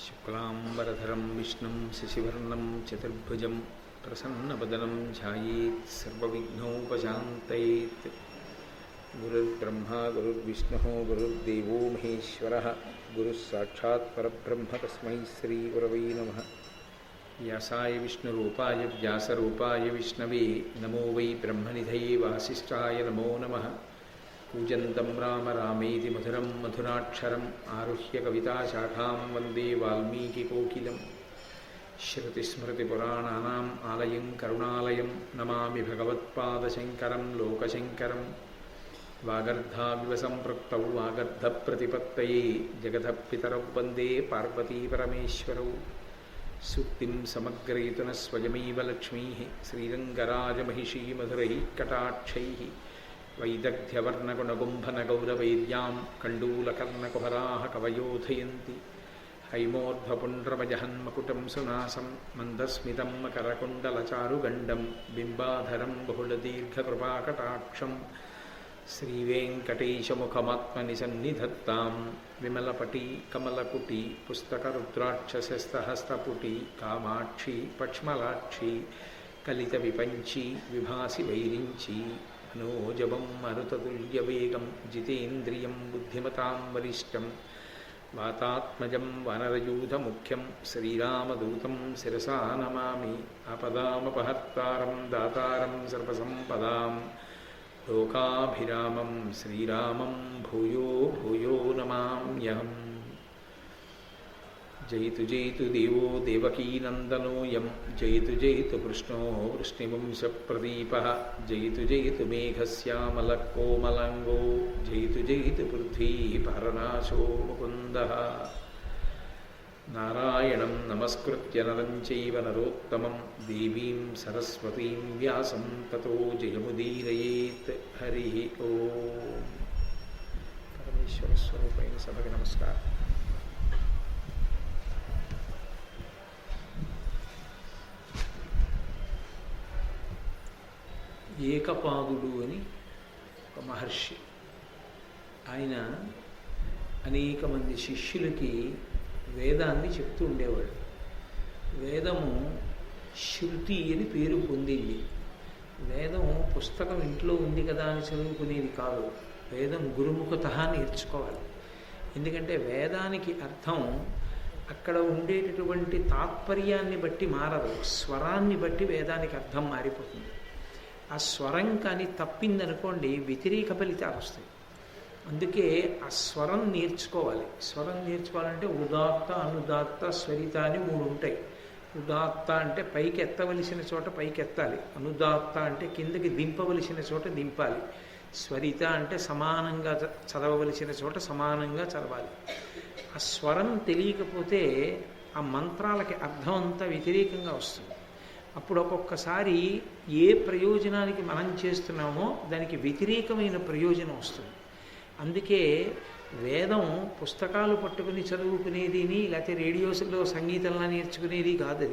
శుక్లాంబరధరం విష్ణుం శశివర్ణం చతుర్భుజం ప్రసన్నవదనం ధ్యాయేత్ సర్వవిఘ్నోపశాంతయేత్. గురుర్బ్రహ్మా గురుర్విష్ణుః గురుర్దేవో మహేశ్వరः గురుః సాక్షాత్ పరబ్రహ్మ తస్మై శ్రీ గురవై నమః. వ్యాసాయ విష్ణురూపాయ వ్యాసరూపాయ విష్ణవే నమో వై బ్రహ్మనిధయే వాసిష్ఠాయ నమో నమః. కూజంతం రామ రామేతి మధురం మధురాక్షరం ఆరుహ్య కవితాశాఖాం వందే వాల్మీకికోకిలం. శ్రుతిస్మృతిపురాణానాం ఆలయం కరుణాలయం నమామి భగవత్పాదశంకరం లోకశంకరం. వాగర్ధావివ సంపృక్తౌ వాగర్ధప్రతిపత్తయే జగతః పితరౌ వందే పార్వతీపరమేశ్వరౌ. సూక్తిం సమగ్రయతున స్వయమేవ లక్ష్మీః శ్రీరంగరాజమహిషీ మధురైః కటాక్షైః. వైదగ్ధ్యవర్ణగుణగుంభనగౌరవైర్యాం కండూలకర్ణకుహరాः కవయోధయంతి. హైమోర్ధ్వపుండ్రమజహన్మకుటం సునాసం మందస్మితం మకరకుండలచారుగండం బింబాధరం బహుళదీర్ఘకృపాకటాక్షం. శ్రీవేంకటేశముఖమాత్మనిసన్నిధత్తాం విమలపటి కమలకుటి పుస్తకరుద్రాక్షసస్తహస్తపుటి కామాక్షి పక్ష్మలాక్షి కలిత విపంచి విభాసి వైరించి. మనోజవం మరుతతుల్యవేగం జితేంద్రియం బుద్ధిమతాం వరిష్టం. వాతాత్మజం వనరయూధముఖ్యం శ్రీరామదూతం శిరసా నమామి. ఆపదామపహర్తారం దాతారం సర్వసంపదాం లోకాభిరామం శ్రీరామం భూయో భూయో నమామ్యహం. జయతు జయతు దేవో దేవకీనందనోయం జయతు జయతు కృష్ణో వృష్ణివంశప్రదీపః. జయతు జయతు మేఘశ్యామలకోమలాంగో జయతు జయతు పృథ్వీ పరనాశో ముకుందః. నారాయణం నమస్కృత్య నరం చైవ నరోత్తమం దేవీం సరస్వతీం వ్యాసం తతో జయముదీరయేత్. హరి ఓం. పరమేశ్వర స్వరూపైన సభకి నమస్కారం. ఏకపాదుడు అని ఒక మహర్షి. ఆయన అనేక మంది శిష్యులకి వేదాన్ని చెప్తూ ఉండేవాడు. వేదము శృతి అని పేరు పొందింది. వేదం పుస్తకం ఇంట్లో ఉంది కదా అని చదువుకునేది కాదు. వేదం గురుముఖతః నేర్చుకోవాలి. ఎందుకంటే వేదానికి అర్థం అక్కడ ఉండేటటువంటి తాత్పర్యాన్ని బట్టి మారదు, స్వరాన్ని బట్టి వేదానికి అర్థం మారిపోతుంది. ఆ స్వరం కానీ తప్పిందనుకోండి వ్యతిరేక ఫలితాలు వస్తాయి. అందుకే ఆ స్వరం నేర్చుకోవాలి. స్వరం నేర్చుకోవాలంటే ఉదాత్త అనుదాత్త స్వరిత అని 3 ఉంటాయి. ఉదాత్త అంటే పైకి ఎత్తవలసిన చోట పైకి ఎత్తాలి. అనుదాత్త అంటే కిందకి దింపవలసిన చోట దింపాలి. స్వరిత అంటే సమానంగా చదవవలసిన చోట సమానంగా చదవాలి. ఆ స్వరం తెలియకపోతే ఆ మంత్రాలకి అర్థం అంతా వ్యతిరేకంగా వస్తుంది. అప్పుడు ఒక్కొక్కసారి ఏ ప్రయోజనానికి మనం చేస్తున్నామో దానికి వ్యతిరేకమైన ప్రయోజనం వస్తుంది. అందుకే వేదం పుస్తకాలు పట్టుకుని చదువుకునేదిని లేకపోతే రేడియోస్లో సంగీతంలా నేర్చుకునేది కాదు.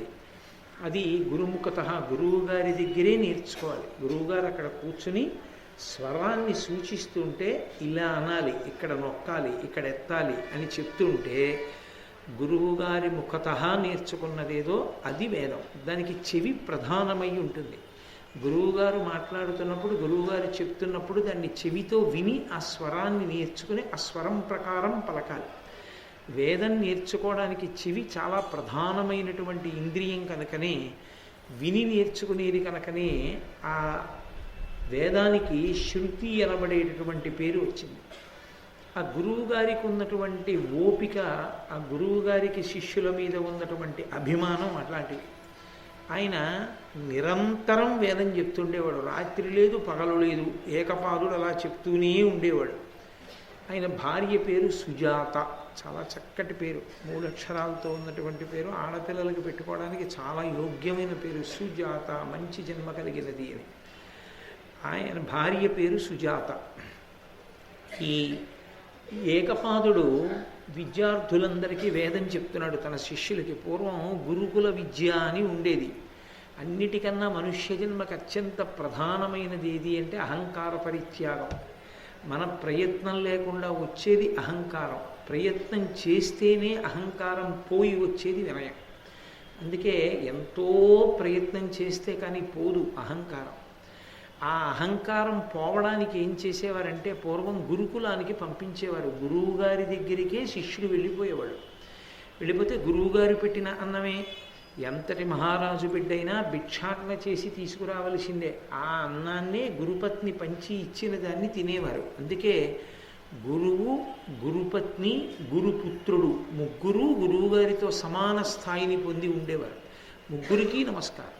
అది గురుముఖతః గురువు గారి దగ్గరే నేర్చుకోవాలి. గురువుగారు అక్కడ కూర్చుని స్వరాన్ని సూచిస్తుంటే ఇలా అనాలి, ఇక్కడ నొక్కాలి, ఇక్కడ ఎత్తాలి అని చెప్తుంటే గురువుగారి ముఖతః నేర్చుకున్నదేదో అది వేదం. దానికి చెవి ప్రధానమై ఉంటుంది. గురువుగారు మాట్లాడుతున్నప్పుడు, గురువుగారు చెప్తున్నప్పుడు దాన్ని చెవితో విని ఆ స్వరాన్ని నేర్చుకుని ఆ స్వరం ప్రకారం పలకాలి. వేదం నేర్చుకోవడానికి చెవి చాలా ప్రధానమైనటువంటి ఇంద్రియం కనుకనే, విని నేర్చుకునేది కనుకనే ఆ వేదానికి శృతి అనబడేటటువంటి పేరు వచ్చింది. ఆ గురువుగారికి ఉన్నటువంటి ఓపిక, ఆ గురువుగారికి శిష్యుల మీద ఉన్నటువంటి అభిమానం అట్లాంటిది. ఆయన నిరంతరం వేదం చెప్తుండేవాడు. రాత్రి లేదు పగలు లేదు, ఏకపాదుడు అలా చెప్తూనే ఉండేవాడు. ఆయన భార్య పేరు సుజాత. చాలా చక్కటి పేరు, 3 అక్షరాలతో ఉన్నటువంటి పేరు. ఆడపిల్లలకి పెట్టుకోవడానికి చాలా యోగ్యమైన పేరు సుజాత, మంచి జన్మ కలిగినది అని. ఆయన భార్య పేరు సుజాత. ఈ ఏకపాదుడు విద్యార్థులందరికీ వేదం చెప్తున్నాడు తన శిష్యులకి. పూర్వం గురుకుల విద్య అని ఉండేది. అన్నిటికన్నా మనుష్య జన్మకు అత్యంత ప్రధానమైనది ఏది అంటే అహంకార పరిత్యాగం. మన ప్రయత్నం లేకుండా వచ్చేది అహంకారం. ప్రయత్నం చేస్తేనే అహంకారం పోయి వచ్చేది వినయం. అందుకే ఎంతో ప్రయత్నం చేస్తే కానీ పోదు అహంకారం. ఆ అహంకారం పోవడానికి ఏం చేసేవారంటే పూర్వం గురుకులానికి పంపించేవారు. గురువుగారి దగ్గరికే శిష్యుడు వెళ్ళిపోయేవాడు. వెళ్ళిపోతే గురువుగారు పెట్టిన అన్నమే, ఎంతటి మహారాజు బిడ్డైనా భిక్షాటన చేసి తీసుకురావలసిందే. ఆ అన్నాన్నే గురుపత్ని పంచి ఇచ్చిన దాన్ని తినేవారు. అందుకే గురువు, గురుపత్ని, గురుపుత్రుడు ముగ్గురు గురువుగారితో సమాన స్థాయిని పొంది ఉండేవారు. ముగ్గురికి నమస్కారం.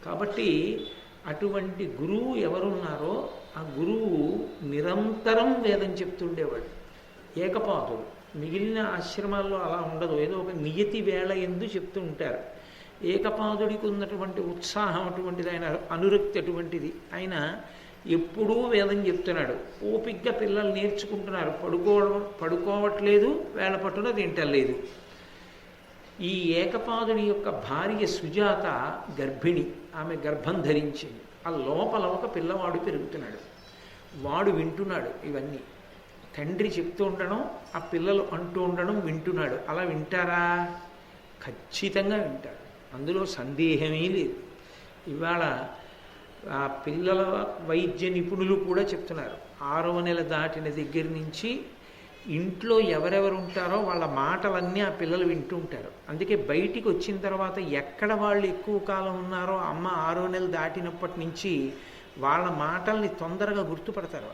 కాబట్టి అటువంటి గురువు ఎవరున్నారో ఆ గురువు నిరంతరం వేదం చెప్తుండేవాడు. ఏకపాదుడు. మిగిలిన ఆశ్రమాల్లో అలా ఉండదు, ఏదో ఒక నియతి వేళ ఎందు చెప్తూ ఉంటారు. ఏకపాదుడికి ఉన్నటువంటి ఉత్సాహం అటువంటిది, ఆయన అనురక్తి అటువంటిది. ఆయన ఎప్పుడూ వేదం చెప్తున్నాడు. ఓపిగ్గా పిల్లలు నేర్చుకుంటున్నారు. పడుకోవట్లేదు, వేళ పట్టున తింటలేదు. ఈ ఏకపాదుడి యొక్క భార్య సుజాత గర్భిణి. ఆమె గర్భం ధరించింది. ఆ లోపల ఒక పిల్లవాడు పెరుగుతున్నాడు. వాడు వింటున్నాడు ఇవన్నీ. తండ్రి చెప్తూ ఉండడం, ఆ పిల్లలు అంటూ ఉండడం వింటున్నాడు. అలా వింటారా? ఖచ్చితంగా వింటాడు. అందులో సందేహమే లేదు. ఇవాళ ఆ పిల్లల వైద్య నిపుణులు కూడా చెప్తున్నారు, 6వ నెల దాటిన దగ్గర నుంచి ఇంట్లో ఎవరెవరు ఉంటారో వాళ్ళ మాటలన్నీ ఆ పిల్లలు వింటూ ఉంటారు. అందుకే బయటికి వచ్చిన తర్వాత ఎక్కడ వాళ్ళు ఎక్కువ కాలం ఉన్నారో అమ్మ 6వ నెల దాటినప్పటి నుంచి వాళ్ళ మాటల్ని తొందరగా గుర్తుపడతారు.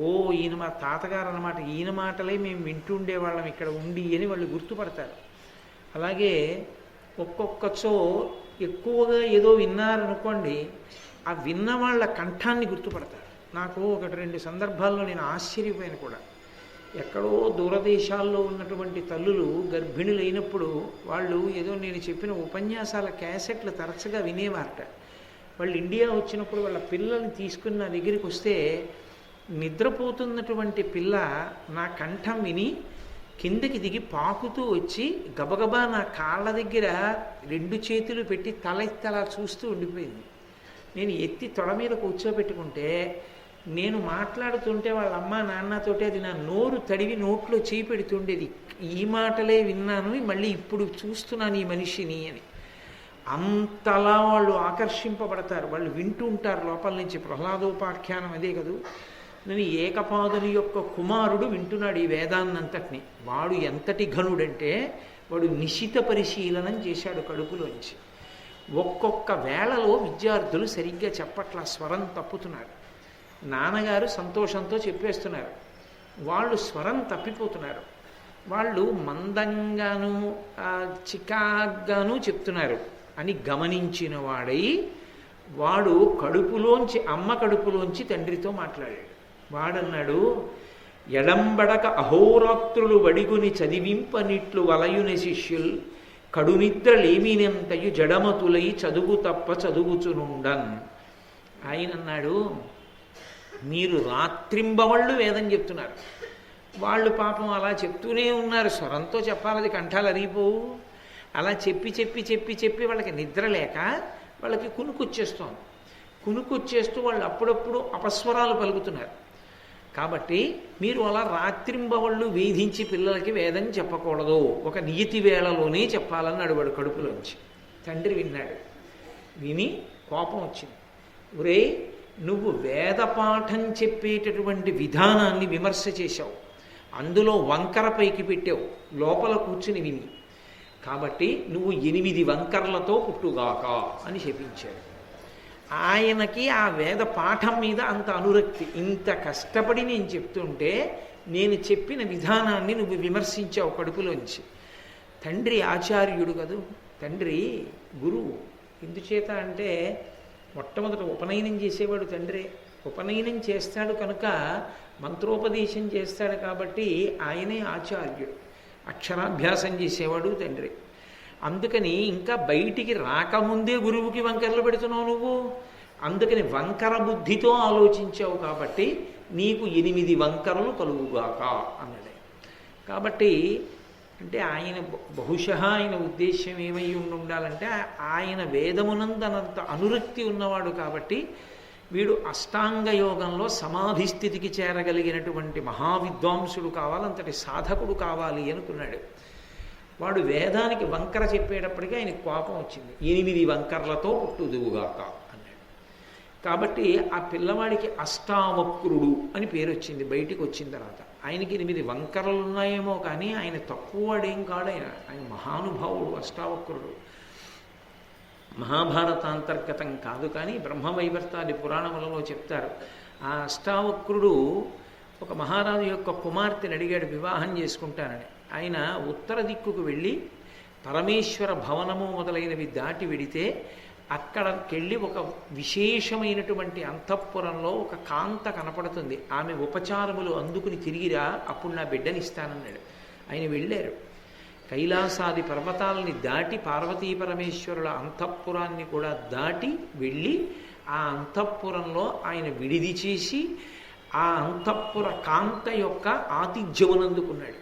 ఓ ఈయన మా తాతగారు అన్నమాట, ఈయన మాటలే మేము వింటూ ఉండేవాళ్ళం ఇక్కడ ఉండి అని వాళ్ళు గుర్తుపడతారు. అలాగే ఒక్కొక్కచో ఎక్కువగా ఏదో విన్నారనుకోండి, ఆ విన్న వాళ్ళ కంఠాన్ని గుర్తుపడతారు. నాకు 1-2 సందర్భాల్లో నేను ఆశ్చర్యపోయాను కూడా. ఎక్కడో దూరదేశాల్లో ఉన్నటువంటి తల్లులు గర్భిణులైనప్పుడు వాళ్ళు ఏదో నేను చెప్పిన ఉపన్యాసాల క్యాసెట్లు తరచుగా వినేవారట. వాళ్ళు ఇండియా వచ్చినప్పుడు వాళ్ళ పిల్లల్ని తీసుకుని నా దగ్గరికి వస్తే, నిద్రపోతున్నటువంటి పిల్ల నా కంఠం విని కిందకి దిగి పాకుతూ వచ్చి గబగబా నా కాళ్ళ దగ్గర 2 చేతులు పెట్టి తలెత్తలా చూస్తూ ఉండిపోయింది. నేను ఎత్తి తొడ మీద కూర్చోబెట్టుకుంటే, నేను మాట్లాడుతుంటే వాళ్ళ అమ్మ నాన్నతోటి అది నా నోరు తడివి నోట్లో చేయి పెడుతుండేది. ఈ మాటలే విన్నాను, మళ్ళీ ఇప్పుడు చూస్తున్నాను ఈ మనిషిని అని. అంతలా వాళ్ళు ఆకర్షింపబడతారు. వాళ్ళు వింటూ ఉంటారు లోపల నుంచి. ప్రహ్లాదోపాఖ్యానం అదే కదూ. నేను ఏకపాదుని యొక్క కుమారుడు వింటున్నాడు ఈ వేదాన్నంతటిని. వాడు ఎంతటి ఘనుడంటే వాడు నిశిత పరిశీలనం చేశాడు కడుపులోంచి. ఒక్కొక్క వేళలో విద్యార్థులు సరిగ్గా చెప్పట్ల, స్వరం తప్పుతున్నారు. నాన్నగారు సంతోషంతో చెప్పేస్తున్నారు, వాళ్ళు స్వరం తప్పిపోతున్నారు. వాళ్ళు మందంగాను చికాగ్గాను చెప్తున్నారు అని గమనించిన వాడై వాడు కడుపులోంచి, అమ్మ కడుపులోంచి తండ్రితో మాట్లాడాడు. వాడన్నాడు, ఎడంబడక అహోరాత్రులు వడిగుని చదివింపనిట్లు వలయున శిష్యుల్ కడునిద్రలేమినంతయు జడమతులై చదువు తప్ప చదువుచునుండన్. ఆయన అన్నాడు, మీరు రాత్రింబవళ్ళు వేదం చెప్తున్నారు, వాళ్ళు పాపం అలా చెప్తూనే ఉన్నారు. స్వరంతో చెప్పాలది, కంఠాలు అరిగిపోవు. అలా చెప్పి చెప్పి చెప్పి చెప్పి వాళ్ళకి నిద్ర లేక వాళ్ళకి కునుకొచ్చేస్తోంది. కునుకొచ్చేస్తూ వాళ్ళు అప్పుడప్పుడు అపస్వరాలు పలుకుతున్నారు. కాబట్టి మీరు అలా రాత్రింబవళ్ళు వేధించి పిల్లలకి వేదం చెప్పకూడదు, ఒక నియతి వేళలోనే చెప్పాలని వాడు కడుపులోంచి. తండ్రి విన్నాడు. విని కోపం వచ్చింది. ఒరే, నువ్వు వేదపాఠం చెప్పేటటువంటి విధానాన్ని విమర్శ చేశావు, అందులో వంకర పైకి పెట్టావు లోపల కూర్చుని విని. కాబట్టి నువ్వు 8 వంకర్లతో పుట్టుగాక అని చెప్పించాడు. ఆయనకి ఆ వేద పాఠం మీద అంత అనురక్తి. ఇంత కష్టపడి నేను చెప్తుంటే నేను చెప్పిన విధానాన్ని నువ్వు విమర్శించావు కడుపులోంచి. తండ్రి ఆచార్యుడు కదూ, తండ్రి గురువు. ఎందుచేత అంటే మొట్టమొదట ఉపనయనం చేసేవాడు తండ్రి. ఉపనయనం చేస్తాడు కనుక మంత్రోపదేశం చేస్తాడు కాబట్టి ఆయనే ఆచార్యుడు. అక్షరాభ్యాసం చేసేవాడు తండ్రి. అందుకని ఇంకా బయటికి రాకముందే గురువుకి వంకరలు పెడుతున్నావు నువ్వు. అందుకని వంకర బుద్ధితో ఆలోచించావు కాబట్టి నీకు 8 వంకరలు కలుగుగాక అన్నాడు. కాబట్టి అంటే ఆయన బహుశः ఆయన ఉద్దేశ్యం ఏమై ఉండాలంటే ఆయన వేదమునందనంత అనురక్తి ఉన్నవాడు కాబట్టి వీడు అష్టాంగ యోగంలో సమాధి స్థితికి చేరగలిగినటువంటి మహావిద్వాంసుడు కావాలి, అంతటి సాధకుడు కావాలి అనుకున్నాడు. వాడు వేదానికి వంకర చెప్పేటప్పటికీ ఆయనకు కోపం వచ్చింది. 8 వంకర్లతో పుట్టుదువుగాక అన్నాడు. కాబట్టి ఆ పిల్లవాడికి అష్టావక్రుడు అని పేరు వచ్చింది. బయటికి వచ్చిన తర్వాత ఆయనకి 8 వంకరలు ఉన్నాయేమో కానీ ఆయన తక్కువ వాడేం కాడు. ఆయన మహానుభావుడు, అష్టావక్రుడు. మహాభారతాంతర్గతం కాదు కానీ బ్రహ్మవైవర్తాది పురాణములలో చెప్తారు. ఆ అష్టావక్రుడు ఒక మహారాజు యొక్క కుమార్తెని అడిగాడు వివాహం చేసుకుంటానని. ఆయన ఉత్తర దిక్కుకు వెళ్ళి పరమేశ్వర భవనము మొదలైనవి దాటి వెడితే అక్కడికెళ్ళి ఒక విశేషమైనటువంటి అంతఃపురంలో ఒక కాంత కనపడుతుంది. ఆమె ఉపచారములు అందుకుని తిరిగిరా, అప్పుడు నా బిడ్డనిస్తానన్నాడు. ఆయన వెళ్ళారు. కైలాసాది పర్వతాలని దాటి పార్వతీ పరమేశ్వరుల అంతఃపురాన్ని కూడా దాటి వెళ్ళి ఆ అంతఃపురంలో ఆయన విడిది చేసి ఆ అంతఃపుర కాంత యొక్క ఆతిథ్యమునందుకున్నాడు.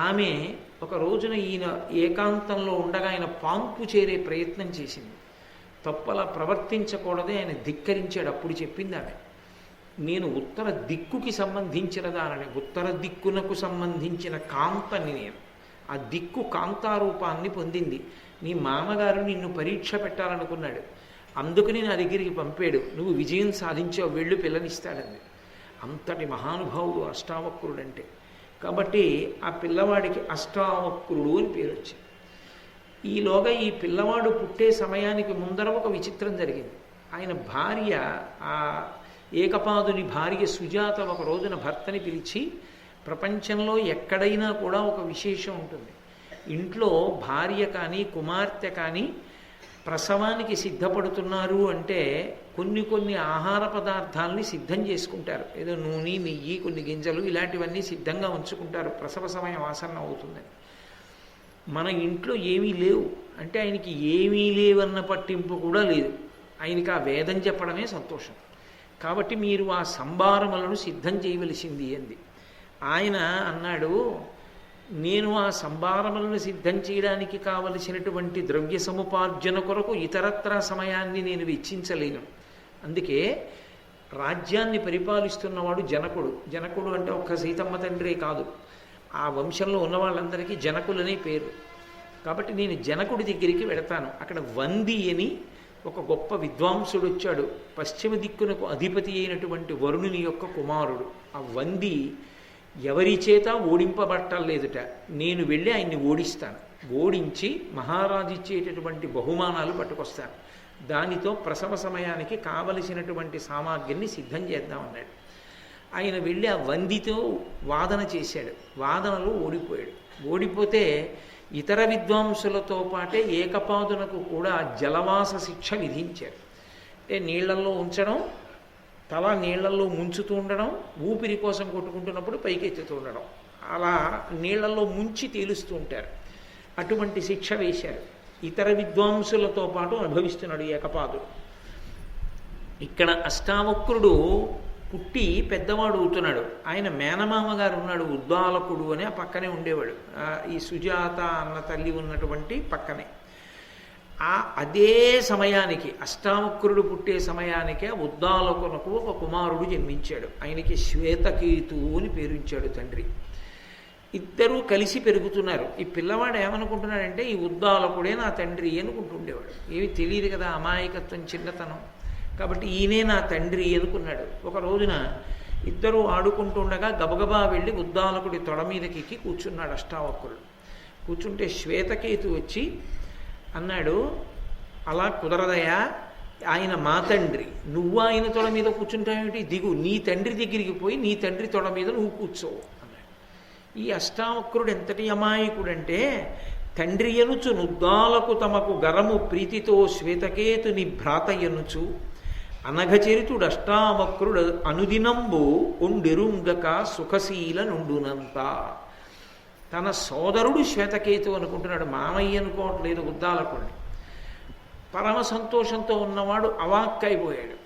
ఆమె ఒక రోజున ఈయన ఏకాంతంలో ఉండగా ఆయన పాంపు చేరే ప్రయత్నం చేసింది. తప్పలా ప్రవర్తించకూడదే ఆయన ధిక్కరించాడు. అప్పుడు చెప్పింది ఆమె, నేను ఉత్తర దిక్కుకి సంబంధించిన దానని, ఉత్తర దిక్కునకు సంబంధించిన కాంతని నేను. ఆ దిక్కు కాంతారూపాన్ని పొందింది. నీ మామగారు నిన్ను పరీక్ష పెట్టాలనుకున్నాడు, అందుకని నా దగ్గరికి పంపాడు. నువ్వు విజయం సాధించావు, వెళ్ళు పిల్లనిస్తాడంది. అంతటి మహానుభావుడు అష్టావక్రుడంటే. కాబట్టి ఆ పిల్లవాడికి అష్టావక్రుడు అని పేరు వచ్చింది. ఈలోగా ఈ పిల్లవాడు పుట్టే సమయానికి ముందర ఒక విచిత్రం జరిగింది. ఆయన భార్య, ఆ ఏకపాదుని భార్య సుజాత ఒక రోజున భర్తని పిలిచి, ప్రపంచంలో ఎక్కడైనా కూడా ఒక విశేషం ఉంటుంది. ఇంట్లో భార్య కానీ కుమార్తె కానీ ప్రసవానికి సిద్ధపడుతున్నారు అంటే కొన్ని ఆహార పదార్థాలని సిద్ధం చేసుకుంటారు. ఏదో నూనె, నెయ్యి, కొన్ని గింజలు ఇలాంటివన్నీ సిద్ధంగా ఉంచుకుంటారు, ప్రసవ సమయం ఆసన్నం అవుతుందని. మన ఇంట్లో ఏమీ లేవు అంటే ఆయనకి ఏమీ లేవన్న పట్టింపు కూడా లేదు. ఆయనకి ఆ వేదం చెప్పడమే సంతోషం. కాబట్టి మీరు ఆ సంభారములను సిద్ధం చేయవలసింది అంది. ఆయన అన్నాడు, నేను ఆ సంభారములను సిద్ధం చేయడానికి కావలసినటువంటి ద్రవ్య సముపార్జన కొరకు ఇతరత్రా సమయాన్ని నేను వెచ్చించలేను. అందుకే రాజ్యాన్ని పరిపాలిస్తున్నవాడు జనకుడు. జనకుడు అంటే ఒక్క సీతమ్మ తండ్రే కాదు, ఆ వంశంలో ఉన్న వాళ్ళందరికీ జనకులనే పేరు. కాబట్టి నేను జనకుడి దగ్గరికి వెడతాను. అక్కడ వంది అని ఒక గొప్ప విద్వాంసుడు వచ్చాడు, పశ్చిమ దిక్కునకు అధిపతి అయినటువంటి వరుణుని యొక్క కుమారుడు. ఆ వంది ఎవరి చేత ఓడింపబట్టలేదుట. నేను వెళ్ళి ఆయన్ని ఓడిస్తాను, ఓడించి మహారాజు ఇచ్చేటటువంటి బహుమానాలు పట్టుకొస్తాను. దానితో ప్రసవ సమయానికి కావలసినటువంటి సామాగ్రిని సిద్ధం చేద్దామన్నాడు. ఆయన వెళ్ళి ఆ వందితో వాదన చేశాడు. వాదనలో ఓడిపోయాడు. ఓడిపోతే ఇతర విద్వాంసులతో పాటే ఏకపాదునకు కూడా జలవాస శిక్ష విధించారు. అంటే నీళ్లల్లో ఉంచడం, తల నీళ్లల్లో ముంచుతూ ఉండడం, ఊపిరి కోసం కొట్టుకుంటున్నప్పుడు పైకెత్తుతూ ఉండడం, అలా నీళ్లలో ముంచి తేలుస్తూ ఉంటారు. అటువంటి శిక్ష వేశారు. ఇతర విద్వాంసులతో పాటు అనుభవిస్తున్నాడు ఏకపాదుడు. ఇక్కడ అష్టావక్రుడు పుట్టి పెద్దవాడు అవుతున్నాడు. ఆయన మేనమామ గారు ఉన్నాడు, ఉద్దాలకుడు అని, ఆ పక్కనే ఉండేవాడు. ఈ సుజాత అన్న తల్లి ఉన్నటువంటి పక్కనే. అదే సమయానికి అష్టావక్రుడు పుట్టే సమయానికే ఉద్దాలకునకు ఒక కుమారుడు జన్మించాడు. ఆయనకి శ్వేతకేతు అని పేరుంచాడు తండ్రి. ఇద్దరూ కలిసి పెరుగుతున్నారు. ఈ పిల్లవాడు ఏమనుకుంటున్నాడంటే ఈ ఉద్దాలకుడే నా తండ్రి అనుకుంటుండేవాడు. ఏమి తెలియదు కదా, అమాయకత్వం, చిన్నతనం. కాబట్టి ఈయనే నా తండ్రి అనుకున్నాడు. ఒక రోజున ఇద్దరూ ఆడుకుంటుండగా గబగబా వెళ్ళి ఉద్దాలకుడి తొడ మీదకి ఎక్కి కూర్చున్నాడు అష్టావక్రుడు. కూర్చుంటే శ్వేతకేతు వచ్చి అన్నాడు, అలా కుదరదయా, ఆయన మా తండ్రి, నువ్వు ఆయన తొడ మీద కూర్చుంటావేమిటి, దిగు, నీ తండ్రి దగ్గరికి పోయి నీ తండ్రి తొడ మీద నువ్వు కూర్చోవు అన్నాడు. ఈ అష్టావక్రుడు ఎంతటి అమాయకుడంటే, తండ్రి ఎనుచు నుద్దాలకు తమకు గరము ప్రీతితో శ్వేతకేతుని భ్రాత ఎనుచు అనఘచరితుడు అష్టావక్రుడు అనుదినంబు ఒండెరుంగక సుఖశీల నుండునంత. తన సోదరుడు శ్వేతకేతు అనుకుంటున్నాడు, మామయ్య అనుకోవట్లేదు ఉద్దాలకుడిని. పరమ సంతోషంతో ఉన్నవాడు అవాక్కైపోయాడు.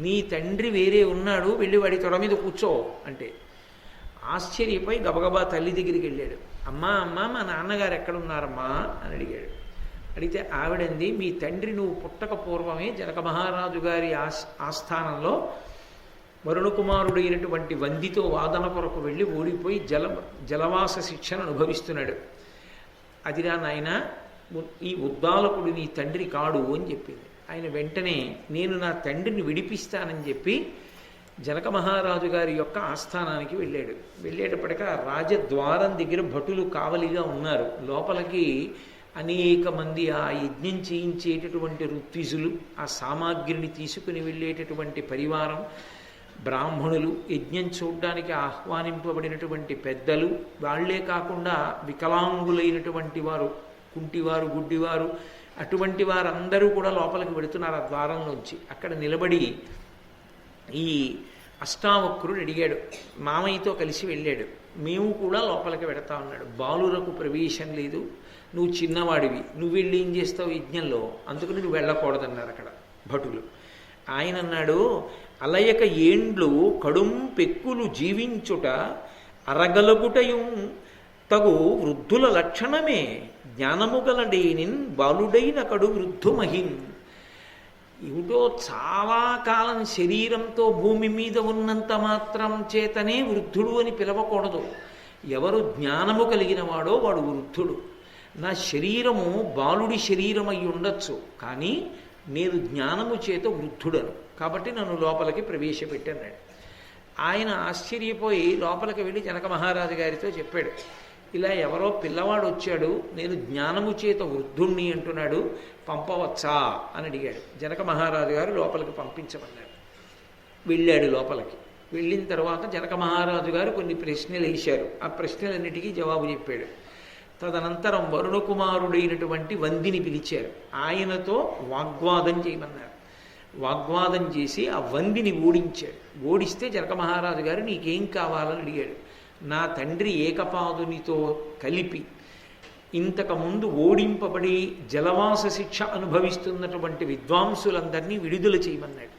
నీ తండ్రి వేరే ఉన్నాడు, వెళ్ళి వాడి తొడ మీద కూర్చో అంటే ఆశ్చర్యపోయి గబగబా తల్లి దగ్గరికి వెళ్ళాడు. అమ్మా అమ్మా, మా నాన్నగారు ఎక్కడున్నారమ్మా అని అడిగాడు. అడిగితే ఆవిడంది, మీ తండ్రి నువ్వు పుట్టక పూర్వమే జనక మహారాజు గారి ఆస్థానంలో వరుణకుమారుడైనటువంటి వందితో వాదన కొరకు వెళ్ళి ఓడిపోయి జలవాస శిక్షను అనుభవిస్తున్నాడు. అదిరా నాయన, ఈ ఉద్దాలకుడు నీ తండ్రి కాడు అని చెప్పింది. ఆయన వెంటనే నేను నా తండ్రిని విడిపిస్తానని చెప్పి జనక మహారాజు గారి యొక్క ఆస్థానానికి వెళ్ళాడు. వెళ్ళేటప్పటికీ ఆ రాజద్వారం దగ్గర భటులు కావలిగా ఉన్నారు. లోపలికి అనేక మంది ఆ యజ్ఞం చేయించేటటువంటి ఋత్విజులు, ఆ సామాగ్రిని తీసుకుని వెళ్ళేటటువంటి పరివారం, బ్రాహ్మణులు, యజ్ఞం చూడ్డానికి ఆహ్వానింపబడినటువంటి పెద్దలు, వాళ్లే కాకుండా వికలాంగులైనటువంటి వారు, కుంటివారు, గుడ్డివారు, అటువంటి వారందరూ కూడా లోపలికి వెళుతున్నారు ఆ ద్వారంలోంచి. అక్కడ నిలబడి ఈ అష్టావక్రుడు అడిగాడు, మామయ్యతో కలిసి వెళ్ళాడు, మేము కూడా లోపలికి వెడతా ఉన్నాడు. బాలురకు ప్రవేశం లేదు, నువ్వు చిన్నవాడివి, నువ్వు వెళ్ళి ఏం చేస్తావు యజ్ఞంలో, అందుకని నువ్వు వెళ్ళకూడదన్నారు అక్కడ భటులు. ఆయన అన్నాడు, అలయక ఏండ్లు కడుం పెక్కులు జీవించుట అరగలగుటయు తగు వృద్ధుల లక్షణమే, జ్ఞానముగలడేనిన్ బాలుడైన కడు వృద్ధుమహిన్. ఏమిటో చాలా కాలం శరీరంతో భూమి మీద ఉన్నంత మాత్రం చేతనే వృద్ధుడు అని పిలవకూడదు. ఎవరు జ్ఞానము కలిగిన వాడో వాడు వృద్ధుడు. నా శరీరము బాలుడి శరీరం అయి ఉండొచ్చు, కానీ నేను జ్ఞానము చేత వృద్ధుడను, కాబట్టి నన్ను లోపలికి ప్రవేశపెట్టన్నాడు. ఆయన ఆశ్చర్యపోయి లోపలికి వెళ్ళి జనక మహారాజు గారితో చెప్పాడు, ఇలా ఎవరో పిల్లవాడు వచ్చాడు, నేను జ్ఞానము చేత వృద్ధుణ్ణి అంటున్నాడు, పంపవచ్చా అని అడిగాడు. జనక మహారాజు గారు లోపలికి పంపించమన్నాడు. వెళ్ళాడు లోపలికి. వెళ్ళిన తర్వాత జనక మహారాజు గారు కొన్ని ప్రశ్నలు వేశారు. ఆ ప్రశ్నలన్నిటికీ జవాబు చెప్పాడు. తదనంతరం వరుణకుమారుడైనటువంటి వందిని పిలిచారు. ఆయనతో వాగ్వాదం చేయమన్నారు. వాగ్వాదం చేసి ఆ వందిని ఓడించాడు. ఓడిస్తే జనక మహారాజు గారు నీకేం కావాలని అడిగాడు. నా తండ్రి ఏకపాదునితో కలిపి ఇంతకుముందు ఓడింపబడి జలవాస శిక్ష అనుభవిస్తున్నటువంటి విద్వాంసులందరినీ విడుదల చేయమన్నాడు.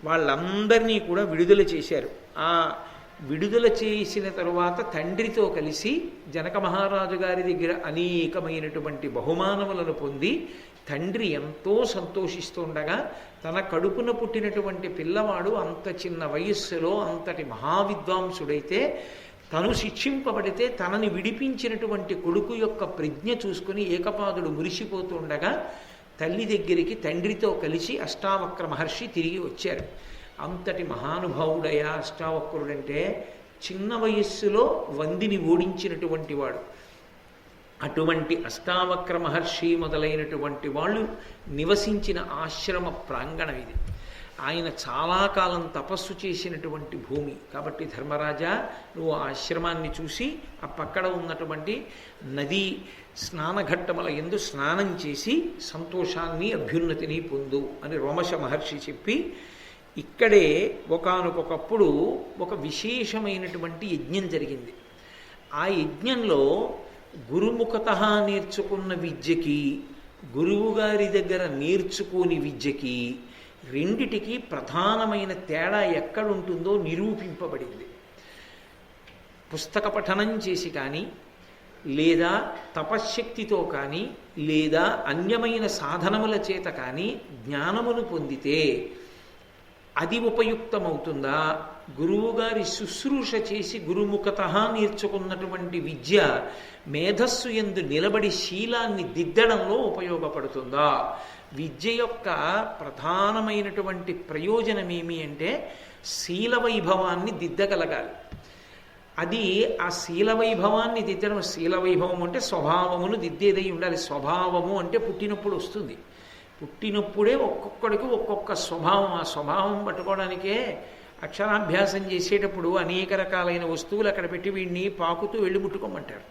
వాళ్ళందరినీ కూడా విడుదల చేశారు. ఆ విడుదల చేసిన తరువాత తండ్రితో కలిసి జనక మహారాజు గారి దగ్గర అనేకమైనటువంటి బహుమానములను పొంది తండ్రి ఎంతో సంతోషిస్తుండగా తన కడుపున పుట్టినటువంటి పిల్లవాడు అంత చిన్న వయస్సులో అంతటి మహావిద్వాంసుడైతే తను శిక్షింపబడితే తనని విడిపించినటువంటి కొడుకు యొక్క ప్రజ్ఞ చూసుకుని ఏకపాదుడు మురిసిపోతుండగా తల్లి దగ్గరికి తండ్రితో కలిసి అష్టావక్ర మహర్షి తిరిగి వచ్చారు. అంతటి మహానుభావుడయ్యా అష్టావక్రుడంటే, చిన్న వయస్సులో వందిని ఓడించినటువంటి వాడు. అటువంటి అష్టావక్ర మహర్షి మొదలైనటువంటి వాళ్ళు నివసించిన ఆశ్రమ ప్రాంగణం ఇది. ఆయన చాలా కాలం తపస్సు చేసినటువంటి భూమి. కాబట్టి ధర్మరాజా, నువ్వు ఆశ్రమాన్ని చూసి ఆ పక్కన ఉన్నటువంటి నదీ స్నానఘట్టముల యందు స్నానం చేసి సంతోషాన్ని అభ్యున్నతిని పొందు అని రోమశ మహర్షి చెప్పి, ఇక్కడే ఒకానొకప్పుడు ఒక విశేషమైనటువంటి యజ్ఞం జరిగింది. ఆ యజ్ఞంలో గురుముఖత నేర్చుకున్న విద్యకి, గురువుగారి దగ్గర నేర్చుకోని విద్యకి రెండిటికి ప్రధానమైన తేడా ఎక్కడుంటుందో నిరూపింపబడింది. పుస్తక పఠనం చేసి కానీ, లేదా తపశ్శక్తితో కానీ, లేదా అన్యమైన సాధనముల చేత కానీ జ్ఞానమును పొందితే అది ఉపయుక్తమవుతుందా, గురువుగారి శుశ్రూష చేసి గురుముఖత నేర్చుకున్నటువంటి విద్య మేధస్సు యందు నిలబడి శీలాన్ని దిద్దడంలో ఉపయోగపడుతుందా? విద్య యొక్క ప్రధానమైనటువంటి ప్రయోజనం ఏమి అంటే శీల వైభవాన్ని దిద్దగలగాలి. అది ఆ శీల వైభవాన్ని దిద్దడం, శీల వైభవం అంటే స్వభావమును దిద్దేదై ఉండాలి. స్వభావము అంటే పుట్టినప్పుడు వస్తుంది. పుట్టినప్పుడే ఒక్కొక్కడికి ఒక్కొక్క స్వభావం. ఆ స్వభావం పట్టుకోవడానికే అక్షరాభ్యాసం చేసేటప్పుడు అనేక రకాలైన వస్తువులు అక్కడ పెట్టి వీడిని పాకుతూ వెళ్ళి ముట్టుకోమంటారు.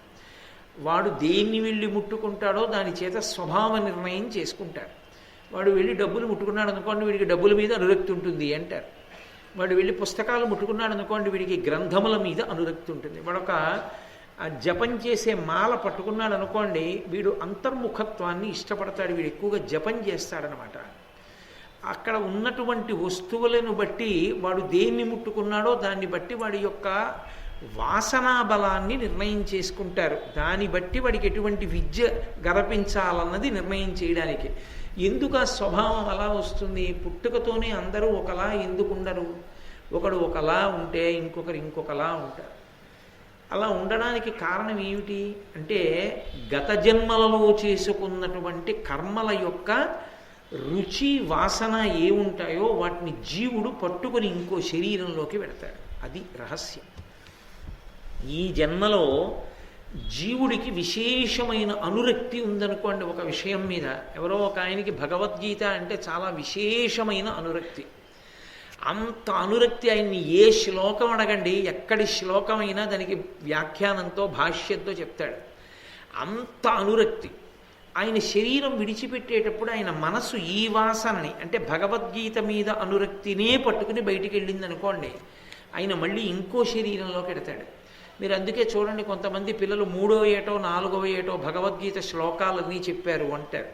వాడు దేన్ని వెళ్ళి ముట్టుకుంటాడో దాని చేత స్వభావ నిర్ణయం చేసుకుంటారు. వాడు వెళ్ళి డబ్బులు ముట్టుకున్నాడు అనుకోండి, వీడికి డబ్బుల మీద అనురక్తి ఉంటుంది అంటారు. వాడు వెళ్ళి పుస్తకాలు ముట్టుకున్నాడు అనుకోండి, వీడికి గ్రంథముల మీద అనురక్తి ఉంటుంది. వాడొక జపం చేసే మాల పట్టుకున్నాడు అనుకోండి, వీడు అంతర్ముఖత్వాన్ని ఇష్టపడతాడు, వీడు ఎక్కువగా జపం చేస్తాడనమాట. అక్కడ ఉన్నటువంటి వస్తువులను బట్టి వాడు దేన్ని ముట్టుకున్నాడో దాన్ని బట్టి వాడి యొక్క వాసనా బలాన్ని నిర్ణయం చేసుకుంటారు. దాన్ని బట్టి వాడికి ఎటువంటి విద్య గరపించాలన్నది నిర్ణయం చేయడానికి. ఎందుకు ఆ స్వభావం అలా వస్తుంది? పుట్టుకతోనే అందరూ ఒకలా ఎందుకు ఉండరు? ఒకడు ఒకలా ఉంటే ఇంకొకరు ఇంకొకలా ఉంటారు. అలా ఉండడానికి కారణం ఏమిటి అంటే గత జన్మలలో చేసుకున్నటువంటి కర్మల యొక్క రుచి వాసన ఏముంటాయో వాటిని జీవుడు పట్టుకొని ఇంకో శరీరంలోకి పెడతాడు. అది రహస్యం. ఈ జన్మలో జీవుడికి విశేషమైన అనురక్తి ఉందనుకోండి ఒక విషయం మీద. ఎవరో ఒక ఆయనకి భగవద్గీత అంటే చాలా విశేషమైన అనురక్తి. అంత అనురక్తి ఆయన్ని ఏ శ్లోకం అడగండి, ఎక్కడి శ్లోకమైనా దానికి వ్యాఖ్యానంతో భాష్యంతో చెప్తాడు. అంత అనురక్తి. ఆయన శరీరం విడిచిపెట్టేటప్పుడు ఆయన మనసు ఈ వాసనని అంటే భగవద్గీత మీద అనురక్తినే పట్టుకుని బయటికి వెళ్ళింది అనుకోండి, ఆయన మళ్ళీ ఇంకో శరీరంలోకి ఎడతాడు. మీరు అందుకే చూడండి, కొంతమంది పిల్లలు 3వ ఏటో 4వ ఏటో భగవద్గీత శ్లోకాలన్నీ చెప్పారు అంటారు.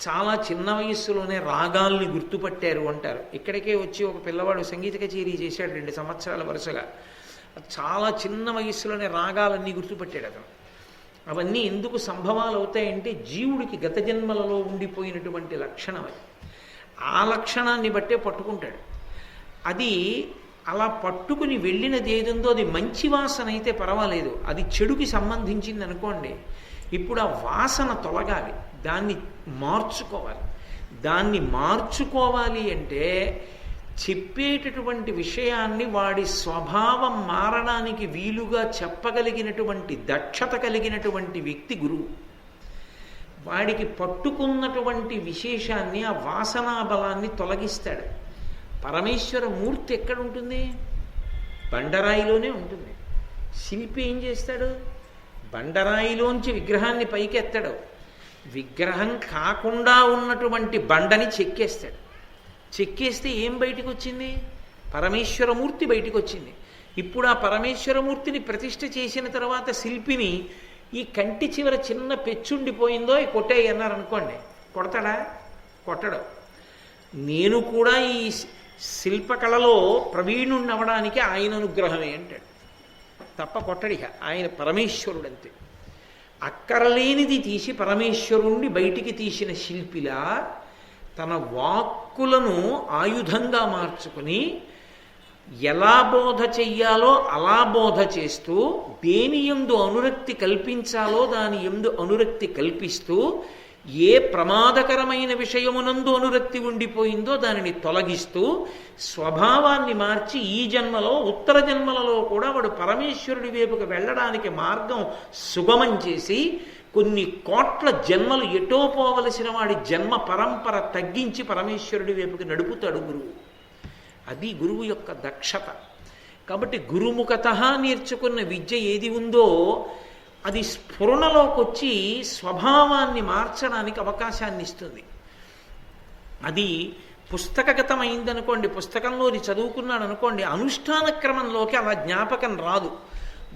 చాలా చిన్న వయస్సులోనే రాగాల్ని గుర్తుపట్టారు అంటారు. ఇక్కడికే వచ్చి ఒక పిల్లవాడు సంగీత కచేరీ చేశాడు 2 సంవత్సరాల వరుసగా. చాలా చిన్న వయస్సులోనే రాగాలన్నీ గుర్తుపట్టాడు అతను. అవన్నీ ఎందుకు సంభవాలు అవుతాయంటే జీవుడికి గత జన్మలలో ఉండిపోయినటువంటి లక్షణం అది. ఆ లక్షణాన్ని బట్టే పట్టుకుంటాడు. అది అలా పట్టుకుని వెళ్ళినది ఏదుందో అది మంచి వాసన అయితే పర్వాలేదు, అది చెడుకి సంబంధించింది అనుకోండి, ఇప్పుడు ఆ వాసన తొలగాలి, దాన్ని మార్చుకోవాలి. దాన్ని మార్చుకోవాలి అంటే చెప్పేటటువంటి విషయాన్ని వాడి స్వభావం మారడానికి వీలుగా చెప్పగలిగినటువంటి దక్షత కలిగినటువంటి వ్యక్తి గురువు. వాడికి పట్టుకున్నటువంటి విశేషాన్ని, ఆ వాసనా బలాన్ని తొలగిస్తాడు. పరమేశ్వర మూర్తి ఎక్కడ ఉంటుంది? బండరాయిలోనే ఉంటుంది. శిల్పి ఏం చేస్తాడు? బండరాయిలోంచి విగ్రహాన్ని పైకి ఎత్తాడు. విగ్రహం కాకుండా ఉన్నటువంటి బండని చెక్కేస్తాడు. చెక్కేస్తే ఏం బయటికి వచ్చింది? పరమేశ్వరమూర్తి బయటికి వచ్చింది. ఇప్పుడు ఆ పరమేశ్వరమూర్తిని ప్రతిష్ఠ చేసిన తర్వాత శిల్పిని ఈ కంటి చివర చిన్న పెచ్చుండిపోయిందో కొట్టేయి అన్నారు అనుకోండి, కొడతాడా? కొట్టడు. నేను కూడా ఈ శిల్పకళలో ప్రవీణుణ్ణి అవ్వడానికి ఆయన అనుగ్రహమే అంటాడు తప్ప కొట్టడిక. ఆయన పరమేశ్వరుడంతే. అక్కరలేనిది తీసి పరమేశ్వరుణ్ణి బయటికి తీసిన శిల్పిలా తన వాక్కులను ఆయుధంగా మార్చుకుని ఎలా బోధ చెయ్యాలో అలా బోధ చేస్తూ, దేని యందు అనురక్తి కల్పించాలో దాని యందు అనురక్తి కల్పిస్తూ, ఏ ప్రమాదకరమైన విషయమునందు అనురక్తి ఉండిపోయిందో దానిని తొలగిస్తూ, స్వభావాన్ని మార్చి ఈ జన్మలో ఉత్తర జన్మలలో కూడా వాడు పరమేశ్వరుడి వైపుకు వెళ్ళడానికి మార్గం సుగమం చేసి, కొన్ని కోట్ల జన్మలు ఎటో పోవలసిన వాడి జన్మ పరంపర తగ్గించి పరమేశ్వరుడి వైపుకి నడుపుతాడు గురువు. అది గురువు యొక్క దక్షత. కాబట్టి గురుముఖత నేర్చుకున్న విద్య ఏది ఉందో అది స్ఫురణలోకి వచ్చి స్వభావాన్ని మార్చడానికి అవకాశాన్ని ఇస్తుంది. అది పుస్తకగతమైందనుకోండి, పుస్తకంలోని చదువుకున్నాడు అనుకోండి, అనుష్ఠాన క్రమంలోకి అలా జ్ఞాపకం రాదు.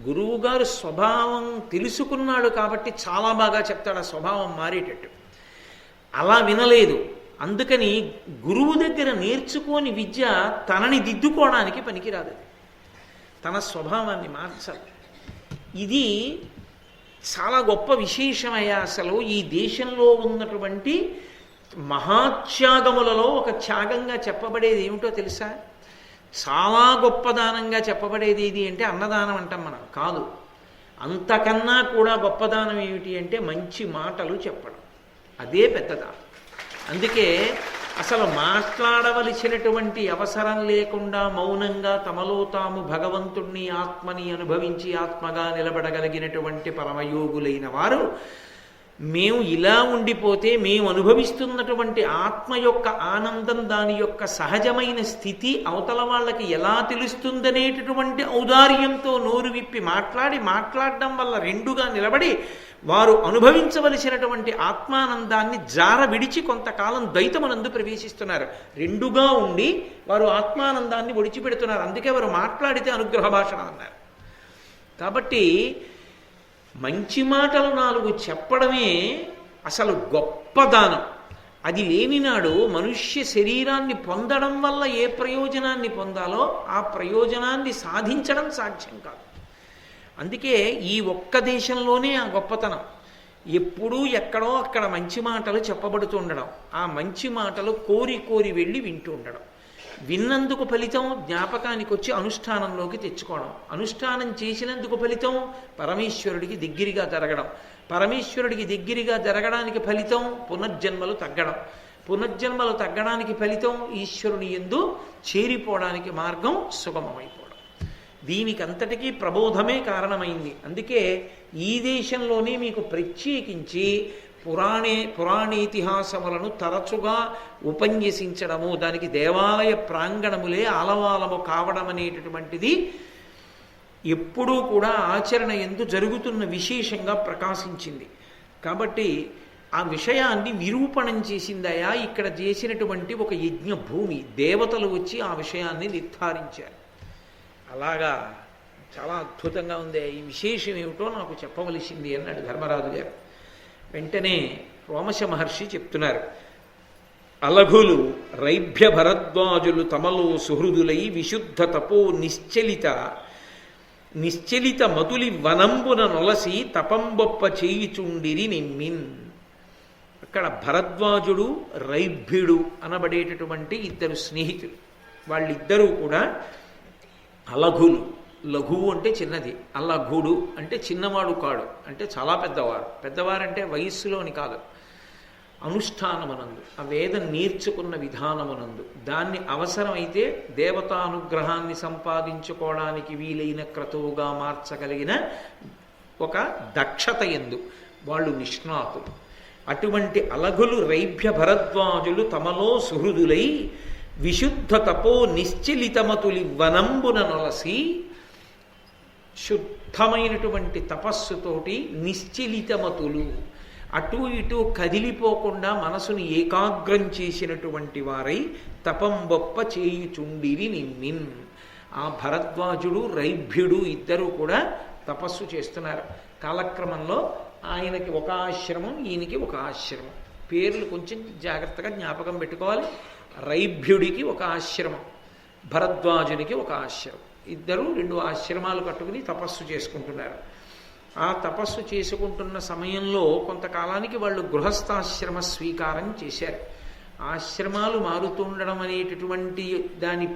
గురువుగారు స్వభావం తెలుసుకున్నాడు కాబట్టి చాలా బాగా చెప్తాడు ఆ స్వభావం మారేటట్టు. అలా వినలేదు, అందుకని గురువు దగ్గర నేర్చుకోని విద్య తనని దిద్దుకోవడానికి పనికిరాదు. తన స్వభావాన్ని మార్చాలి. ఇది చాలా గొప్ప విశేషమయ్యా. అసలు ఈ దేశంలో ఉన్నటువంటి మహాత్యాగములలో ఒక త్యాగంగా చెప్పబడేది ఏమిటో తెలుసా? చాలా గొప్ప దానంగా చెప్పబడేది ఏది అంటే అన్నదానం అంటాం మనం. కాదు, అంతకన్నా కూడా గొప్పదానం ఏమిటి అంటే మంచి మాటలు చెప్పడం. అదే పెద్దదానం. అందుకే అసలు మాట్లాడవలసినటువంటి అవసరం లేకుండా మౌనంగా తమలో తాము భగవంతుణ్ణి ఆత్మని అనుభవించి ఆత్మగా నిలబడగలిగినటువంటి పరమయోగులైన వారు, మేము ఇలా ఉండిపోతే మేము అనుభవిస్తున్నటువంటి ఆత్మ యొక్క ఆనందం, దాని యొక్క సహజమైన స్థితి అవతల వాళ్ళకి ఎలా తెలుస్తుందనేటటువంటి ఔదార్యంతో నోరు విప్పి మాట్లాడడం వల్ల రెండుగా నిలబడి వారు అనుభవించవలసినటువంటి ఆత్మానందాన్ని జార విడిచి కొంతకాలం ద్వైతమునందు ప్రవేశిస్తున్నారు. రెండుగా ఉండి వారు ఆత్మానందాన్ని ఒడిచిపెడుతున్నారు. అందుకే వారు మాట్లాడితే అనుగ్రహ భాషణ అన్నారు. కాబట్టి మంచి మాటలు 4 చెప్పడమే అసలు గొప్ప దానం. అది లేనినాడు మనుష్య శరీరాన్ని పొందడం వల్ల ఏ ప్రయోజనాన్ని పొందాలో ఆ ప్రయోజనాన్ని సాధించడం సాధ్యం కాదు. అందుకే ఈ ఒక్క దేశంలోనే ఆ గొప్పతనం. ఎప్పుడూ ఎక్కడో అక్కడ మంచి మాటలు చెప్పబడుతూ ఉండడం, ఆ మంచి మాటలు కోరి కోరి వెళ్ళి వింటూ ఉండడం, విన్నందుకు ఫలితం జ్ఞాపకానికి వచ్చి అనుష్ఠానంలోకి తెచ్చుకోవడం, అనుష్ఠానం చేసినందుకు ఫలితం పరమేశ్వరుడికి దగ్గరగా జరగడం, పరమేశ్వరుడికి దగ్గరగా జరగడానికి ఫలితం పునర్జన్మలు తగ్గడం, పునర్జన్మలు తగ్గడానికి ఫలితం ఈశ్వరుని యందు చేరిపోవడానికి మార్గం సుగమమైపోవడం. దీనికి అంతటికీ ప్రబోధమే కారణమైంది. అందుకే ఈ దేశంలోనే మీకు ప్రత్యేకించి పురాణేతిహాసములను తరచుగా ఉపన్యసించడము, దానికి దేవాలయ ప్రాంగణములే ఆలవాలము కావడం అనేటటువంటిది ఎప్పుడూ కూడా ఆచరణ యందు జరుగుతున్న విశేషంగా ప్రకాశించింది. కాబట్టి ఆ విషయాన్ని నిరూపణం చేసిందయా ఇక్కడ చేసినటువంటి ఒక యజ్ఞ భూమి. దేవతలు వచ్చి ఆ విషయాన్ని నిర్ధారించారు. అలాగా చాలా అద్భుతంగా ఉంది. ఈ విశేషం ఏమిటో నాకు చెప్పవలసింది అన్నాడు ధర్మరాజు గారు. వెంటనే రోమశ మహర్షి చెప్తున్నారు, అలఘులు రైభ్య భరద్వాజులు తమలో సుహృదులై విశుద్ధ తపో నిశ్చలిత మతులి వనంబున నొలసి తపంబొప్ప చేయుచుండిరి నిమ్మిన్. అక్కడ భరద్వాజుడు రైభ్యుడు అనబడేటటువంటి ఇద్దరు స్నేహితులు. వాళ్ళిద్దరూ కూడా అలఘులు. లఘువు అంటే చిన్నది, అలఘుడు అంటే చిన్నవాడు కాడు, అంటే చాలా పెద్దవారు. పెద్దవారంటే వయస్సులోని కాదు, అనుష్ఠానమునందు, ఆ వేదం నేర్చుకున్న విధానమునందు, దాన్ని అవసరమైతే దేవతానుగ్రహాన్ని సంపాదించుకోవడానికి వీలైన క్రతువుగా మార్చగలిగిన ఒక దక్షత యందు వాళ్ళు నిష్ణాతులు. అటువంటి అలఘులు రైభ్య భరద్వాజులు తమలో సుహృదులై విశుద్ధ తపో నిశ్చలితమతులి వనంబున నొలసి, శుద్ధమైనటువంటి తపస్సుతోటి నిశ్చలితమతులు, అటు ఇటు కదిలిపోకుండా మనసుని ఏకాగ్రం చేసినటువంటి వారై తపంబొప్ప చేయుచుండిరి నిమ్మిన్. ఆ భరద్వాజుడు రైభ్యుడు ఇద్దరూ కూడా తపస్సు చేస్తున్నారు. కాలక్రమంలో ఆయనకి ఒక ఆశ్రమం, ఈయనకి ఒక ఆశ్రమం. పేర్లు కొంచెం జాగ్రత్తగా జ్ఞాపకం పెట్టుకోవాలి. రైభ్యుడికి ఒక ఆశ్రమం, భరద్వాజునికి ఒక ఆశ్రమం. ఇద్దరు 2 ఆశ్రమాలు కట్టుకుని తపస్సు చేసుకుంటున్నారు. ఆ తపస్సు చేసుకుంటున్న సమయంలో కొంతకాలానికి వాళ్ళు గృహస్థాశ్రమ స్వీకారం చేశారు. ఆశ్రమాలు మారుతుండడం అనేటటువంటి దాని